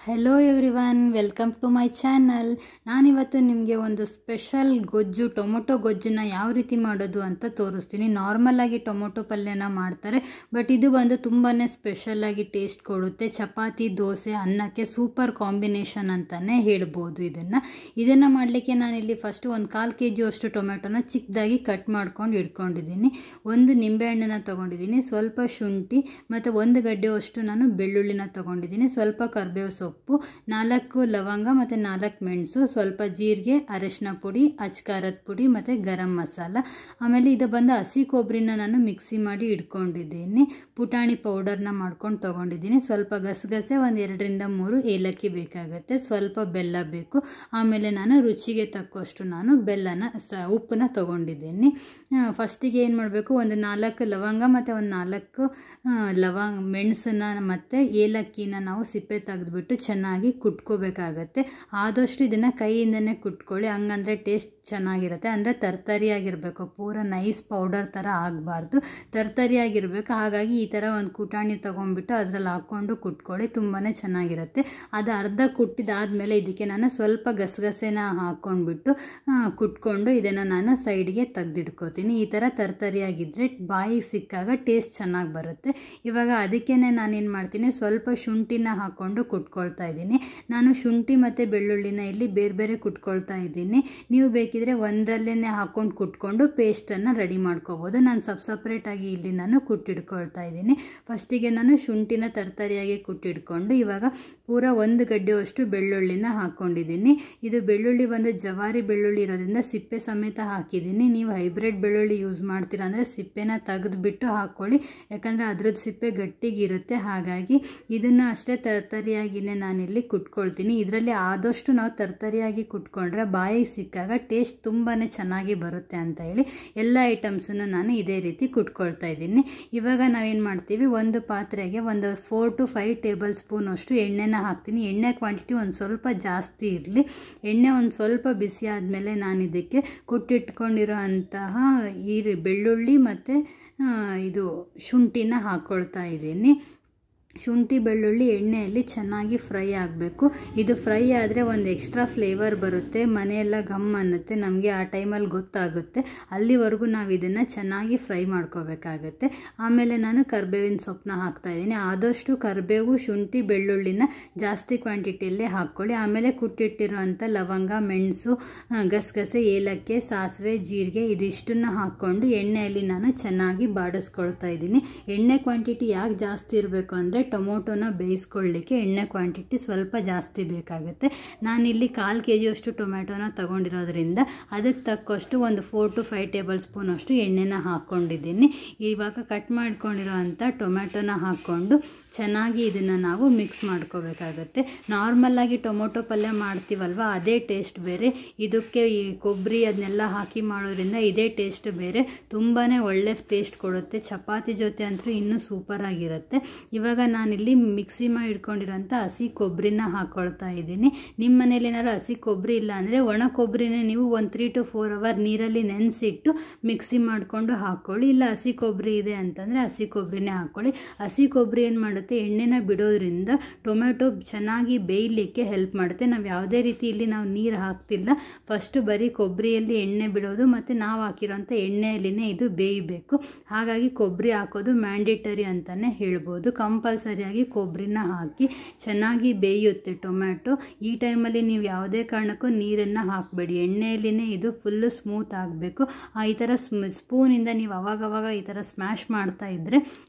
Hello everyone, welcome to my channel. ನಾನಿವತ್ತು ನಿಮಗೆ ಒಂದು ಸ್ಪೆಷಲ್ ಗೊಜ್ಜು, ಟೊಮೊಟೊ ಗೊಜ್ಜನ್ನ ಯಾವ ರೀತಿ ಮಾಡೋದು ಅಂತ ತೋರಿಸ್ತೀನಿ. ನಾರ್ಮಲಾಗಿ ಟೊಮೊಟೊ ಪಲ್ಯನ ಮಾಡ್ತಾರೆ, ಬಟ್ ಇದು ಬಂದು ತುಂಬಾ ಸ್ಪೆಷಲಾಗಿ ಟೇಸ್ಟ್ ಕೊಡುತ್ತೆ. ಚಪಾತಿ, ದೋಸೆ, ಅನ್ನಕ್ಕೆ ಸೂಪರ್ ಕಾಂಬಿನೇಷನ್ ಅಂತಲೇ ಹೇಳ್ಬೋದು. ಇದನ್ನು ಮಾಡಲಿಕ್ಕೆ ನಾನಿಲ್ಲಿ ಫಸ್ಟ್ ಒಂದು 1/4 kg ಅಷ್ಟು ಟೊಮೆಟೊನ ಚಿಕ್ಕದಾಗಿ ಕಟ್ ಮಾಡ್ಕೊಂಡು ಇಟ್ಕೊಂಡಿದ್ದೀನಿ. ಒಂದು ನಿಂಬೆಹಣ್ಣನ್ನು ತೊಗೊಂಡಿದ್ದೀನಿ, ಸ್ವಲ್ಪ ಶುಂಠಿ ಮತ್ತು 1 ಗಡ್ಡೆಯಷ್ಟು ನಾನು ಬೆಳ್ಳುಳ್ಳಿನ ತೊಗೊಂಡಿದ್ದೀನಿ, ಸ್ವಲ್ಪ ಕರಿಬೇವು ಸೊಪ್ಪು, 4 ಲವಂಗ ಮತ್ತು 4 ಮೆಣಸು, ಸ್ವಲ್ಪ ಜೀರಿಗೆ, ಅರಿಶಿನ ಪುಡಿ, ಅಚ್ಕಾರದ ಪುಡಿ ಮತ್ತು ಗರಂ ಮಸಾಲ. ಆಮೇಲೆ ಇದು ಬಂದು ಹಸಿ ಕೊಬ್ಬರಿನ ನಾನು ಮಿಕ್ಸಿ ಮಾಡಿ ಇಟ್ಕೊಂಡಿದ್ದೀನಿ. ಪುಟಾಣಿ ಪೌಡರ್ನ ಮಾಡ್ಕೊಂಡು ತೊಗೊಂಡಿದ್ದೀನಿ. ಸ್ವಲ್ಪ ಗಸಗಸೆ, 1 2 ರಿಂದ 3 ಏಲಕ್ಕಿ ಬೇಕಾಗುತ್ತೆ, ಸ್ವಲ್ಪ ಬೆಲ್ಲ ಬೇಕು. ಆಮೇಲೆ ನಾನು ರುಚಿಗೆ ತಕ್ಕಷ್ಟು ನಾನು ಉಪ್ಪನ್ನ ತೊಗೊಂಡಿದ್ದೀನಿ. ಫಸ್ಟಿಗೆ ಏನು ಮಾಡಬೇಕು, ಒಂದು 4 ಲವಂಗ ಮತ್ತು ಒಂದು 4 ಮೆಣಸನ್ನ ಮತ್ತು ಏಲಕ್ಕಿನ ನಾವು ಸಿಪ್ಪೆ ತೆಗೆದುಬಿಟ್ಟು ಚೆನ್ನಾಗಿ ಕುಟ್ಕೋಬೇಕಾಗತ್ತೆ. ಆದಷ್ಟು ಇದನ್ನು ಕೈಯಿಂದನೇ ಕುಟ್ಕೊಳ್ಳಿ, ಹಂಗಂದರೆ ಟೇಸ್ಟ್ ಚೆನ್ನಾಗಿರುತ್ತೆ. ಅಂದರೆ ತರ್ತರಿಯಾಗಿರಬೇಕು, ಪೂರ ನೈಸ್ ಪೌಡರ್ ಥರ ಆಗಬಾರ್ದು, ತರ್ತರಿಯಾಗಿರಬೇಕು. ಹಾಗಾಗಿ ಈ ಥರ ಒಂದು ಕುಟಾಣಿ ತೊಗೊಂಡ್ಬಿಟ್ಟು ಅದರಲ್ಲಿ ಹಾಕ್ಕೊಂಡು ಕುಟ್ಕೊಳ್ಳಿ, ತುಂಬಾ ಚೆನ್ನಾಗಿರುತ್ತೆ. ಅದು ಅರ್ಧ ಕುಟ್ಟಿದಾದಮೇಲೆ ಇದಕ್ಕೆ ನಾನು ಸ್ವಲ್ಪ ಗಸಗಸೆನ ಹಾಕ್ಕೊಂಡ್ಬಿಟ್ಟು ಕುಟ್ಕೊಂಡು ಇದನ್ನು ನಾನು ಸೈಡ್ಗೆ ತೆಗೆದಿಟ್ಕೋತೀನಿ. ಈ ಥರ ತರ್ತರಿಯಾಗಿದ್ದರೆ ಬಾಯಿಗೆ ಸಿಕ್ಕಾಗ ಟೇಸ್ಟ್ ಚೆನ್ನಾಗಿ ಬರುತ್ತೆ. ಇವಾಗ ಅದಕ್ಕೇ ನಾನೇನು ಮಾಡ್ತೀನಿ, ಸ್ವಲ್ಪ ಶುಂಠಿನ ಹಾಕ್ಕೊಂಡು ಕುಟ್ಕೊಳ್ತಾ ಇದ್ದೀನಿ. ನಾನು ಶುಂಠಿ ಮತ್ತು ಬೆಳ್ಳುಳ್ಳಿನ ಇಲ್ಲಿ ಬೇರೆ ಬೇರೆ ಕುಟ್ಕೊಳ್ತಾ ಇದ್ದೀನಿ. ನೀವು ಬೇಕಿದ್ರೆ ಒಂದರಲ್ಲೇ ಹಾಕ್ಕೊಂಡು ಕುಟ್ಕೊಂಡು ಪೇಸ್ಟನ್ನು ರೆಡಿ ಮಾಡ್ಕೋಬೋದು. ನಾನು ಸಪ್ರೇಟಾಗಿ ಇಲ್ಲಿ ನಾನು ಕುಟ್ಟಿಡ್ಕೊಳ್ತಾ ಇದ್ದೀನಿ. ಫಸ್ಟಿಗೆ ನಾನು ಶುಂಠಿನ ತರ್ತರಿಯಾಗಿ ಕುಟ್ಟಿಡ್ಕೊಂಡು ಇವಾಗ ಪೂರ 1 ಗಡ್ಡೆಯಷ್ಟು ಬೆಳ್ಳುಳ್ಳಿನ ಹಾಕ್ಕೊಂಡಿದ್ದೀನಿ. ಇದು ಬೆಳ್ಳುಳ್ಳಿ ಬಂದು ಜವಾರಿ ಬೆಳ್ಳುಳ್ಳಿ ಇರೋದ್ರಿಂದ ಸಿಪ್ಪೆ ಸಮೇತ ಹಾಕಿದ್ದೀನಿ. ನೀವು ಹೈಬ್ರಿಡ್ ಬೆಳ್ಳುಳ್ಳಿ ಯೂಸ್ ಮಾಡ್ತೀರಾ ಅಂದರೆ ಸಿಪ್ಪೆನ ತೆಗೆದುಬಿಟ್ಟು ಹಾಕ್ಕೊಳ್ಳಿ, ಯಾಕಂದರೆ ಅದ್ರದ್ದು ಸಿಪ್ಪೆ ಗಟ್ಟಿಗಿರುತ್ತೆ. ಹಾಗಾಗಿ ಇದನ್ನು ಅಷ್ಟೇ ತರ್ತರಿಯಾಗಿಯೇ ನಾನಿಲ್ಲಿ ಕುಟ್ಕೊಳ್ತೀನಿ. ಇದರಲ್ಲಿ ಆದಷ್ಟು ನಾವು ತರ್ತರಿಯಾಗಿ ಕುಟ್ಕೊಂಡ್ರೆ ಬಾಯಿಗೆ ಸಿಕ್ಕಾಗ ಟೇಸ್ಟ್ ತುಂಬಾ ಚೆನ್ನಾಗಿ ಬರುತ್ತೆ ಅಂತ ಹೇಳಿ ಎಲ್ಲ ಐಟಮ್ಸನ್ನು ನಾನು ಇದೇ ರೀತಿ ಕುಟ್ಕೊಳ್ತಾ ಇದ್ದೀನಿ. ಇವಾಗ ನಾವೇನು ಮಾಡ್ತೀವಿ, ಒಂದು ಪಾತ್ರೆಗೆ ಒಂದು 4 to 5 ಟೇಬಲ್ ಸ್ಪೂನ್ ಅಷ್ಟು ಎಣ್ಣೆನ ಹಾಕ್ತೀನಿ. ಎಣ್ಣೆ ಕ್ವಾಂಟಿಟಿ ಒಂದು ಸ್ವಲ್ಪ ಜಾಸ್ತಿ ಇರಲಿ. ಎಣ್ಣೆ ಒಂದು ಸ್ವಲ್ಪ ಬಿಸಿ ಆದಮೇಲೆ ನಾನು ಇದಕ್ಕೆ ಕುಟ್ಟಿಟ್ಕೊಂಡಿರೋ ಅಂತಹ ಬೆಳ್ಳುಳ್ಳಿ ಮತ್ತು ಇದು ಶುಂಠಿನ ಹಾಕ್ಕೊಳ್ತಾ ಇದ್ದೀನಿ. ಶುಂಠಿ ಬೆಳ್ಳುಳ್ಳಿ ಎಣ್ಣೆಯಲ್ಲಿ ಚೆನ್ನಾಗಿ ಫ್ರೈ ಆಗಬೇಕು. ಇದು ಫ್ರೈ ಆದರೆ ಒಂದು ಎಕ್ಸ್ಟ್ರಾ ಫ್ಲೇವರ್ ಬರುತ್ತೆ, ಮನೆಯೆಲ್ಲ ಘಮ್ ಅನ್ನುತ್ತೆ, ನಮಗೆ ಆ ಟೈಮಲ್ಲಿ ಗೊತ್ತಾಗುತ್ತೆ. ಅಲ್ಲಿವರೆಗೂ ನಾವು ಇದನ್ನು ಚೆನ್ನಾಗಿ ಫ್ರೈ ಮಾಡ್ಕೋಬೇಕಾಗತ್ತೆ. ಆಮೇಲೆ ನಾನು ಕರಿಬೇವಿನ ಸೊಪ್ಪನ್ನ ಹಾಕ್ತಾಯಿದ್ದೀನಿ. ಆದಷ್ಟು ಕರಿಬೇವು, ಶುಂಠಿ, ಬೆಳ್ಳುಳ್ಳಿನ ಜಾಸ್ತಿ ಕ್ವಾಂಟಿಟಿಯಲ್ಲೇ ಹಾಕ್ಕೊಳ್ಳಿ. ಆಮೇಲೆ ಕುಟ್ಟಿಟ್ಟಿರೋಂಥ ಲವಂಗ, ಮೆಣಸು, ಗಸಗಸೆ, ಏಲಕ್ಕಿ, ಸಾಸಿವೆ, ಜೀರಿಗೆ ಇದಿಷ್ಟನ್ನು ಹಾಕ್ಕೊಂಡು ಎಣ್ಣೆಯಲ್ಲಿ ನಾನು ಚೆನ್ನಾಗಿ ಬಾಡಿಸ್ಕೊಳ್ತಾ ಇದ್ದೀನಿ. ಎಣ್ಣೆ ಕ್ವಾಂಟಿಟಿ ಯಾಕೆ ಜಾಸ್ತಿ ಇರಬೇಕು ಅಂದರೆ ಟೊಮೊಟೊನ ಬೇಯಿಸ್ಕೊಳ್ಳಿಕ್ಕೆ ಎಣ್ಣೆ ಕ್ವಾಂಟಿಟಿ ಸ್ವಲ್ಪ ಜಾಸ್ತಿ ಬೇಕಾಗುತ್ತೆ. ನಾನಿಲ್ಲಿ 1/4 kg ಅಷ್ಟು ಟೊಮೆಟೊನ ತೊಗೊಂಡಿರೋದ್ರಿಂದ ಅದಕ್ಕೆ ತಕ್ಕಷ್ಟು ಒಂದು 4 to 5 ಟೇಬಲ್ ಸ್ಪೂನ್ ಅಷ್ಟು ಎಣ್ಣೆನ ಹಾಕ್ಕೊಂಡಿದ್ದೀನಿ. ಇವಾಗ ಕಟ್ ಮಾಡ್ಕೊಂಡಿರೋ ಅಂಥ ಟೊಮೆಟೊನ ಹಾಕ್ಕೊಂಡು ಚೆನ್ನಾಗಿ ಇದನ್ನು ನಾವು ಮಿಕ್ಸ್ ಮಾಡ್ಕೋಬೇಕಾಗತ್ತೆ. ನಾರ್ಮಲಾಗಿ ಟೊಮೊಟೊ ಪಲ್ಯ ಮಾಡ್ತೀವಲ್ವ, ಅದೇ ಟೇಸ್ಟ್ ಬೇರೆ. ಇದಕ್ಕೆ ಈ ಕೊಬ್ಬರಿ ಅದನ್ನೆಲ್ಲ ಹಾಕಿ ಮಾಡೋದ್ರಿಂದ ಇದೇ ಟೇಸ್ಟ್ ಬೇರೆ, ತುಂಬಾ ಒಳ್ಳೆ ಟೇಸ್ಟ್ ಕೊಡುತ್ತೆ. ಚಪಾತಿ ಜೊತೆ ಅಂತೂ ಇನ್ನೂ ಸೂಪರಾಗಿರುತ್ತೆ. ಇವಾಗ ನಾನಿಲ್ಲಿ ಮಿಕ್ಸಿ ಮಾಡಿ ಇಟ್ಕೊಂಡಿರೋಂಥ ಹಸಿ ಕೊಬ್ಬರಿನ ಹಾಕ್ಕೊಳ್ತಾ ಇದ್ದೀನಿ. ನಿಮ್ಮ ಮನೇಲಿ ಏನಾದ್ರು ಹಸಿ ಕೊಬ್ಬರಿ ಇಲ್ಲ ಅಂದರೆ ಒಣ ಕೊಬ್ಬರಿನೇ ನೀವು ಒಂದು 3 to 4 hour ನೀರಲ್ಲಿ ನೆನೆಸಿಟ್ಟು ಮಿಕ್ಸಿ ಮಾಡಿಕೊಂಡು ಹಾಕ್ಕೊಳ್ಳಿ. ಇಲ್ಲ ಹಸಿ ಕೊಬ್ಬರಿ ಇದೆ ಅಂತಂದರೆ ಹಸಿ ಕೊಬ್ಬರಿನೇ ಹಾಕ್ಕೊಳ್ಳಿ. ಹಸಿ ಕೊಬ್ಬರಿ ಏನು ಮಾಡುತ್ತೆ, ಎಣ್ಣೆನ ಬಿಡೋದ್ರಿಂದ ಟೊಮೆಟೊ ಚೆನ್ನಾಗಿ ಬೇಯಲಿಕ್ಕೆ ಹೆಲ್ಪ್ ಮಾಡುತ್ತೆ. ನಾವು ಯಾವುದೇ ರೀತಿ ಇಲ್ಲಿ ನಾವು ನೀರು ಹಾಕ್ತಿಲ್ಲ, ಫಸ್ಟ್ ಬರೀ ಕೊಬ್ಬರಿಯಲ್ಲಿ ಎಣ್ಣೆ ಬಿಡೋದು ಮತ್ತು ನಾವು ಹಾಕಿರೋಂಥ ಎಣ್ಣೆಯಲ್ಲಿನೇ ಇದು ಬೇಯಬೇಕು. ಹಾಗಾಗಿ ಕೊಬ್ಬರಿ ಹಾಕೋದು ಮ್ಯಾಂಡೇಟರಿ ಅಂತಲೇ ಹೇಳ್ಬೋದು. ಕಂಪಲ್ಸರಿಯಾಗಿ ಕೊಬ್ಬರಿನ ಹಾಕಿ ಚೆನ್ನಾಗಿ ಬೇಯುತ್ತೆ ಟೊಮ್ಯಾಟೊ. ಈ ಟೈಮಲ್ಲಿ ನೀವು ಯಾವುದೇ ಕಾರಣಕ್ಕೂ ನೀರನ್ನು ಹಾಕಬೇಡಿ, ಎಣ್ಣೆಯಲ್ಲಿನೇ ಇದು ಫುಲ್ಲು ಸ್ಮೂತ್ ಆಗಬೇಕು. ಈ ಥರ ಸ್ಪೂನಿಂದ ನೀವು ಅವಾಗವಾಗ ಈ ಥರ ಸ್ಮ್ಯಾಶ್ ಮಾಡ್ತಾ ಇದ್ದರೆ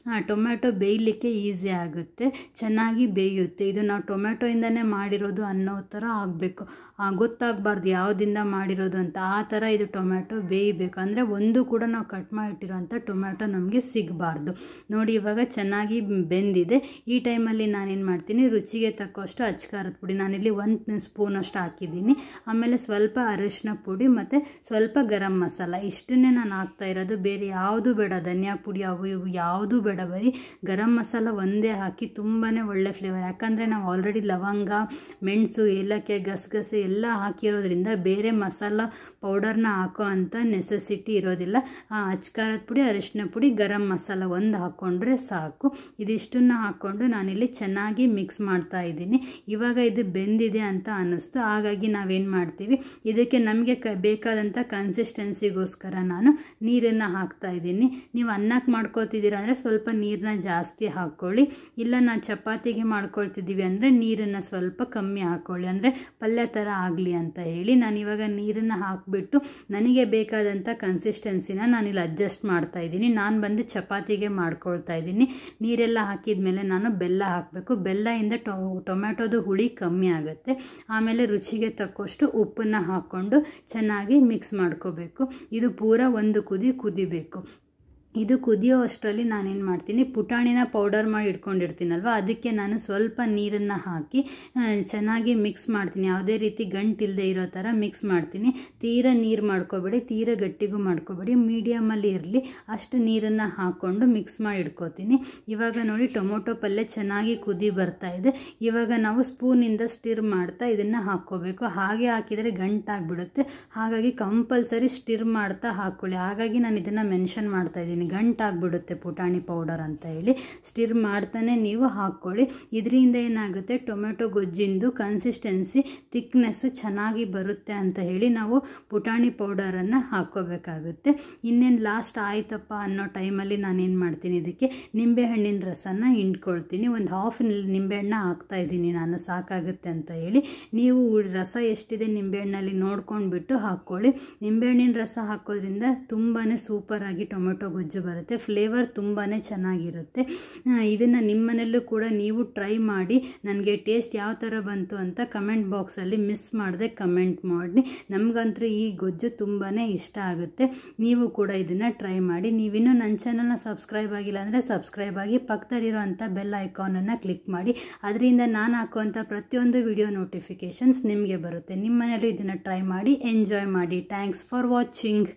ಟೊಮ್ಯಾಟೊ ಬೇಯಲಿಕ್ಕೆ ಈಸಿ ಆಗುತ್ತೆ, ಚೆನ್ನಾಗಿ ಬೇಯುತ್ತೆ. ಇದು ನಾವು ಟೊಮ್ಯಾಟೊಯಿಂದನೇ ಮಾಡಿರೋದು ಅನ್ನೋ ಥರ ಆಗಬೇಕು, ಗೊತ್ತಾಗಬಾರ್ದು ಯಾವುದಿಂದ ಮಾಡಿರೋದು ಅಂತ. ಆ ಥರ ಇದು ಟೊಮ್ಯಾಟೊ ಬೇಯಬೇಕು. ಅಂದರೆ ಒಂದು ಕೂಡ ನಾವು ಕಟ್ ಮಾಡಿಟ್ಟಿರೋಂಥ ಟೊಮ್ಯಾಟೊ ನಮಗೆ ಸಿಗಬಾರ್ದು. ನೋಡಿ ಇವಾಗ ಚೆನ್ನಾಗಿ ಬೆಂದಿದೆ. ಈ ಟೈಮಲ್ಲಿ ನಾನೇನು ಮಾಡ್ತೀನಿ, ರುಚಿಗೆ ತಕ್ಕಷ್ಟು ಅಚ್ಕಾರದ ಪುಡಿ ನಾನಿಲ್ಲಿ 1 ಸ್ಪೂನ್ ಅಷ್ಟು ಹಾಕಿದ್ದೀನಿ. ಆಮೇಲೆ ಸ್ವಲ್ಪ ಅರಿಶಿನ ಪುಡಿ ಮತ್ತು ಸ್ವಲ್ಪ ಗರಂ ಮಸಾಲ, ಇಷ್ಟನ್ನೇ ನಾನು ಹಾಕ್ತಾ ಇರೋದು, ಬೇರೆ ಯಾವುದು ಬೇಡ. ಧನಿಯಾ ಪುಡಿ ಅವು ಇವು ಯಾವುದೂ ಬೇಡ, ಬರೀ ಗರಂ ಮಸಾಲ ಒಂದೇ ಇದೇ ಹಾಕಿ ತುಂಬಾ ಒಳ್ಳೆ ಫ್ಲೇವರ್. ಯಾಕಂದರೆ ನಾವು ಆಲ್ರೆಡಿ ಲವಂಗ, ಮೆಣಸು, ಏಲಕ್ಕಿ, ಗಸಗಸೆ ಎಲ್ಲ ಹಾಕಿರೋದ್ರಿಂದ ಬೇರೆ ಮಸಾಲ ಪೌಡರ್ನ ಹಾಕೋ ಅಂಥ ನೆಸೆಸಿಟಿ ಇರೋದಿಲ್ಲ. ಅಚ್ಕಾರದ ಪುಡಿ, ಅರಿಶಿನ ಪುಡಿ, ಗರಂ ಮಸಾಲ ಒಂದು ಹಾಕ್ಕೊಂಡ್ರೆ ಸಾಕು. ಇದಿಷ್ಟನ್ನು ಹಾಕ್ಕೊಂಡು ನಾನಿಲ್ಲಿ ಚೆನ್ನಾಗಿ ಮಿಕ್ಸ್ ಮಾಡ್ತಾ ಇದ್ದೀನಿ. ಇವಾಗ ಇದು ಬೆಂದಿದೆ ಅಂತ ಅನ್ನಿಸ್ತು. ಹಾಗಾಗಿ ನಾವೇನು ಮಾಡ್ತೀವಿ, ಇದಕ್ಕೆ ನಮಗೆ ಬೇಕಾದಂಥ ಕನ್ಸಿಸ್ಟೆನ್ಸಿಗೋಸ್ಕರ ನಾನು ನೀರನ್ನು ಹಾಕ್ತಾ ಇದ್ದೀನಿ. ನೀವು ಅನ್ನಕ್ಕೆ ಮಾಡ್ಕೊಳ್ತಿದ್ದೀರ ಅಂದರೆ ಸ್ವಲ್ಪ ನೀರನ್ನ ಜಾಸ್ತಿ ಹಾಕ್ಕೊಳ್ಳಿ. ಇಲ್ಲ ನಾನು ಚಪಾತಿಗೆ ಮಾಡ್ಕೊಳ್ತಿದ್ದೀವಿ ಅಂದರೆ ನೀರನ್ನು ಸ್ವಲ್ಪ ಕಮ್ಮಿ ಹಾಕ್ಕೊಳ್ಳಿ, ಅಂದರೆ ಪಲ್ಯ ಥರ ಆಗಲಿ ಅಂತ ಹೇಳಿ. ನಾನು ಇವಾಗ ನೀರನ್ನು ಹಾಕಿಬಿಟ್ಟು ನನಗೆ ಬೇಕಾದಂಥ ಕನ್ಸಿಸ್ಟೆನ್ಸಿನ ನಾನಿಲ್ಲಿ ಅಡ್ಜಸ್ಟ್ ಮಾಡ್ತಾ ಇದ್ದೀನಿ. ನಾನು ಬಂದು ಚಪಾತಿಗೆ ಮಾಡ್ಕೊಳ್ತಾ ಇದ್ದೀನಿ. ನೀರೆಲ್ಲ ಹಾಕಿದ ಮೇಲೆ ನಾನು ಬೆಲ್ಲ ಹಾಕಬೇಕು. ಬೆಲ್ಲದಿಂದ ಟೊಮ್ಯಾಟೋದು ಹುಳಿ ಕಮ್ಮಿ ಆಗುತ್ತೆ. ಆಮೇಲೆ ರುಚಿಗೆ ತಕ್ಕಷ್ಟು ಉಪ್ಪನ್ನು ಹಾಕ್ಕೊಂಡು ಚೆನ್ನಾಗಿ ಮಿಕ್ಸ್ ಮಾಡ್ಕೋಬೇಕು. ಇದು ಪೂರ ಒಂದು ಕುದಿಬೇಕು. ಇದು ಕುದಿಯೋ ಅಷ್ಟರಲ್ಲಿ ನಾನೇನು ಮಾಡ್ತೀನಿ, ಪುಟಾಣಿನ ಪೌಡರ್ ಮಾಡಿ ಇಟ್ಕೊಂಡಿರ್ತೀನಲ್ವ, ಅದಕ್ಕೆ ನಾನು ಸ್ವಲ್ಪ ನೀರನ್ನು ಹಾಕಿ ಚೆನ್ನಾಗಿ ಮಿಕ್ಸ್ ಮಾಡ್ತೀನಿ. ಯಾವುದೇ ರೀತಿ ಗಂಟಿಲ್ಲದೆ ಇರೋ ಥರ ಮಿಕ್ಸ್ ಮಾಡ್ತೀನಿ. ತೀರ ನೀರು ಮಾಡ್ಕೋಬೇಡಿ, ತೀರ ಗಟ್ಟಿಗೂ ಮಾಡ್ಕೋಬೇಡಿ, ಮೀಡಿಯಮಲ್ಲಿ ಇರಲಿ ಅಷ್ಟು ನೀರನ್ನು ಹಾಕ್ಕೊಂಡು ಮಿಕ್ಸ್ ಮಾಡಿ ಇಟ್ಕೋತೀನಿ. ಇವಾಗ ನೋಡಿ ಟೊಮೊಟೊ ಪಲ್ಯ ಚೆನ್ನಾಗಿ ಕುದಿ ಬರ್ತಾ ಇದೆ. ಇವಾಗ ನಾವು ಸ್ಪೂನಿಂದ ಸ್ಟಿರ್ ಮಾಡ್ತಾ ಇದನ್ನು ಹಾಕ್ಕೋಬೇಕು. ಹಾಗೆ ಹಾಕಿದರೆ ಗಂಟಾಗಿಬಿಡುತ್ತೆ. ಹಾಗಾಗಿ ಕಂಪಲ್ಸರಿ ಸ್ಟಿರ್ ಮಾಡ್ತಾ ಹಾಕ್ಕೊಳ್ಳಿ. ಹಾಗಾಗಿ ನಾನು ಇದನ್ನು ಮೆನ್ಷನ್ ಮಾಡ್ತಾ ಇದ್ದೀನಿ, ಗಂಟಾಗ್ಬಿಡುತ್ತೆ ಪುಟಾಣಿ ಪೌಡರ್ ಅಂತ ಹೇಳಿ. ಸ್ಟಿರ್ ಮಾಡ್ತಾನೆ ನೀವು ಹಾಕ್ಕೊಳ್ಳಿ. ಇದರಿಂದ ಏನಾಗುತ್ತೆ, ಟೊಮೆಟೊ ಗೊಜ್ಜಿಂದು ಕನ್ಸಿಸ್ಟೆನ್ಸಿ, ಥಿಕ್ನೆಸ್ ಚೆನ್ನಾಗಿ ಬರುತ್ತೆ ಅಂತ ಹೇಳಿ ನಾವು ಪುಟಾಣಿ ಪೌಡರನ್ನು ಹಾಕ್ಕೋಬೇಕಾಗುತ್ತೆ. ಇನ್ನೇನು ಲಾಸ್ಟ್ ಆಯ್ತಪ್ಪ ಅನ್ನೋ ಟೈಮಲ್ಲಿ ನಾನೇನು ಮಾಡ್ತೀನಿ, ಇದಕ್ಕೆ ನಿಂಬೆಹಣ್ಣಿನ ರಸನ ಹಿಂಡ್ಕೊಳ್ತೀನಿ. ಒಂದು ಹಾಫ್ ನಿಂಬೆಹಣ್ಣ ಹಾಕ್ತಾ ಇದ್ದೀನಿ ನಾನು, ಸಾಕಾಗುತ್ತೆ ಅಂತ ಹೇಳಿ. ನೀವು ರಸ ಎಷ್ಟಿದೆ ನಿಂಬೆಹಣ್ಣಲ್ಲಿ ನೋಡ್ಕೊಂಡ್ಬಿಟ್ಟು ಹಾಕ್ಕೊಳ್ಳಿ. ನಿಂಬೆಹಣ್ಣಿನ ರಸ ಹಾಕೋದ್ರಿಂದ ತುಂಬಾ ಸೂಪರಾಗಿ ಟೊಮೆಟೊ ಗೊಜ್ಜು ಬರುತ್ತೆ. ಫ್ಲೇವರ್ ತುಂಬಾ ಚೆನ್ನಾಗಿರುತ್ತೆ. ಇದನ್ನು ನಿಮ್ಮ ಮನೆಯಲ್ಲೂ ಕೂಡ ನೀವು ಟ್ರೈ ಮಾಡಿ ನನಗೆ ಟೇಸ್ಟ್ ಯಾವ ಥರ ಬಂತು ಅಂತ ಕಮೆಂಟ್ ಬಾಕ್ಸಲ್ಲಿ ಮಿಸ್ ಮಾಡದೆ ಕಮೆಂಟ್ ಮಾಡಿ. ನಮಗಂತೂ ಈ ಗೊಜ್ಜು ತುಂಬಾ ಇಷ್ಟ ಆಗುತ್ತೆ. ನೀವು ಕೂಡ ಇದನ್ನು ಟ್ರೈ ಮಾಡಿ. ನೀವಿನ್ನೂ ನನ್ನ ಚಾನಲ್ನ ಸಬ್ಸ್ಕ್ರೈಬ್ ಆಗಿಲ್ಲ ಅಂದರೆ ಸಬ್ಸ್ಕ್ರೈಬ್ ಆಗಿ, ಪಕ್ಕದಲ್ಲಿರೋಂಥ ಬೆಲ್ ಐಕಾನನ್ನು ಕ್ಲಿಕ್ ಮಾಡಿ. ಅದರಿಂದ ನಾನು ಹಾಕುವಂಥ ಪ್ರತಿಯೊಂದು ವಿಡಿಯೋ ನೋಟಿಫಿಕೇಷನ್ಸ್ ನಿಮಗೆ ಬರುತ್ತೆ. ನಿಮ್ಮ ಮನೆಯಲ್ಲೂ ಇದನ್ನು ಟ್ರೈ ಮಾಡಿ, ಎಂಜಾಯ್ ಮಾಡಿ. Thanks for watching.